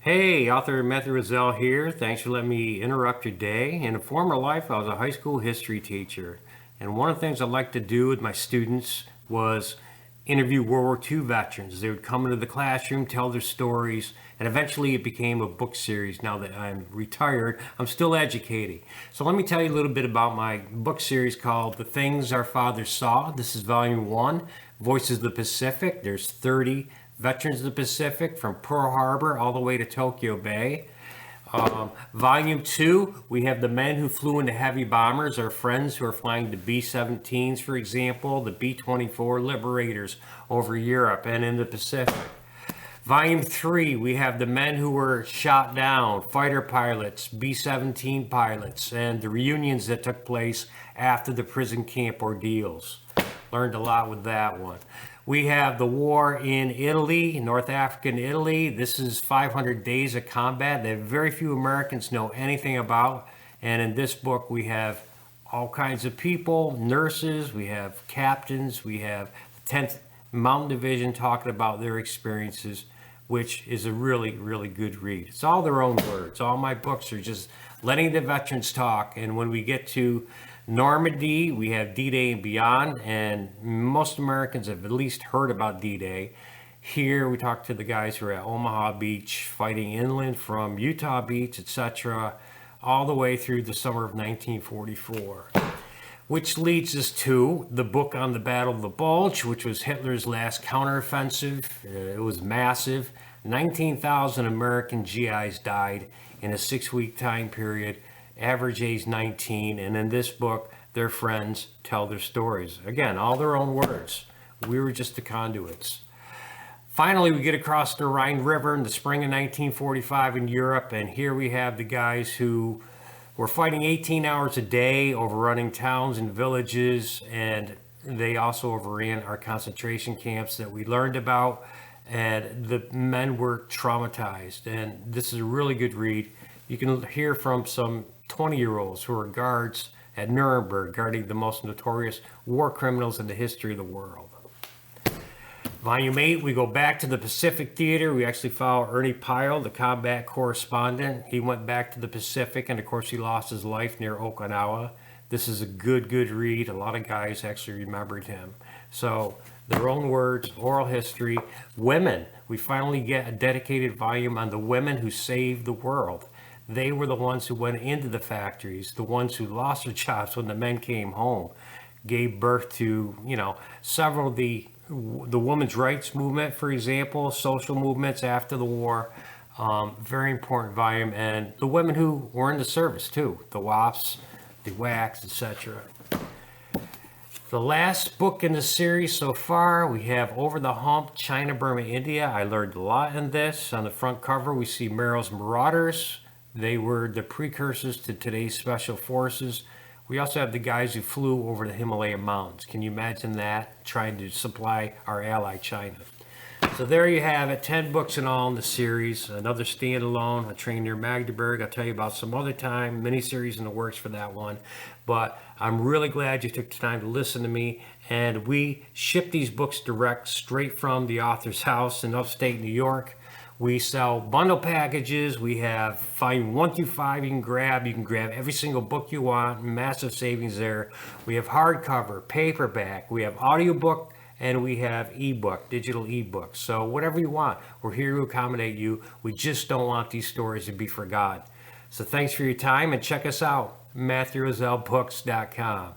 Hey, author Matthew Rozell here. Thanks for letting me interrupt your day. In a former life, I was a high school history teacher. And one of the things I liked to do with my students was interview World War II veterans. They would come into the classroom, tell their stories, and eventually it became a book series. Now that I'm retired, I'm still educating. So let me tell you a little bit about my book series called The Things Our Fathers Saw. This is volume 1, Voices of the Pacific. There's 30 veterans of the Pacific from Pearl Harbor all the way to Tokyo Bay. Volume 2, we have the men who flew into heavy bombers, our friends who are flying the B-17s, for example, the B-24 Liberators over Europe and in the Pacific. Volume 3, we have the men who were shot down, fighter pilots, B-17 pilots, and the reunions that took place after the prison camp ordeals. Learned a lot with that one. We have the war in Italy, North African Italy. This is 500 days of combat that very few Americans know anything about. And in this book, we have all kinds of people, nurses, we have captains, we have the 10th Mountain Division talking about their experiences, which is a really, really good read. It's all their own words. All my books are just letting the veterans talk. And when we get to Normandy, we have D-Day and beyond, and most Americans have at least heard about D-Day. Here we talk to the guys who are at Omaha Beach, fighting inland from Utah Beach, etc., all the way through the summer of 1944. Which leads us to the book on the Battle of the Bulge, which was Hitler's last counteroffensive. It was massive. 19,000 American GIs died in a 6-week time period, average age 19, and in this book, their friends tell their stories. Again, all their own words. We were just the conduits. Finally, we get across the Rhine River in the spring of 1945 in Europe, and here we have the guys who were fighting 18 hours a day, overrunning towns and villages, and they also overran our concentration camps that we learned about, and the men were traumatized. And this is a really good read. You can hear from some 20-year-olds who are guards at Nuremberg, guarding the most notorious war criminals in the history of the world. Volume 8, we go back to the Pacific Theater. We actually follow Ernie Pyle, the combat correspondent. He went back to the Pacific, and of course he lost his life near Okinawa. This is a good read. A lot of guys actually remembered him. So their own words, oral history. Women, we finally get a dedicated volume on the women who saved the world. They were the ones who went into the factories, the ones who lost their jobs when the men came home, gave birth to, several of the women's rights movement, for example, social movements after the war. Very important volume. And the women who were in the service too, the WAFs, the WACs, etc. The last book in the series so far, we have Over the Hump, China, Burma, India. I learned a lot in this. On the front cover, we see Merrill's Marauders. They were the precursors to today's special forces. We also have the guys who flew over the Himalaya mountains. Can you imagine that? Trying to supply our ally China. So there you have it, 10 books in all in the series. Another standalone, A Train Near Magdeburg. I'll tell you about some other time, mini-series in the works for that one. But I'm really glad you took the time to listen to me. And we ship these books direct, straight from the author's house in upstate New York. We sell bundle packages. We have volume 1 through 5 you can grab. You can grab every single book you want. Massive savings there. We have hardcover, paperback. We have audiobook, and we have ebook, digital ebook. So whatever you want, we're here to accommodate you. We just don't want these stories to be forgotten. So thanks for your time, and check us out, MatthewRozellBooks.com.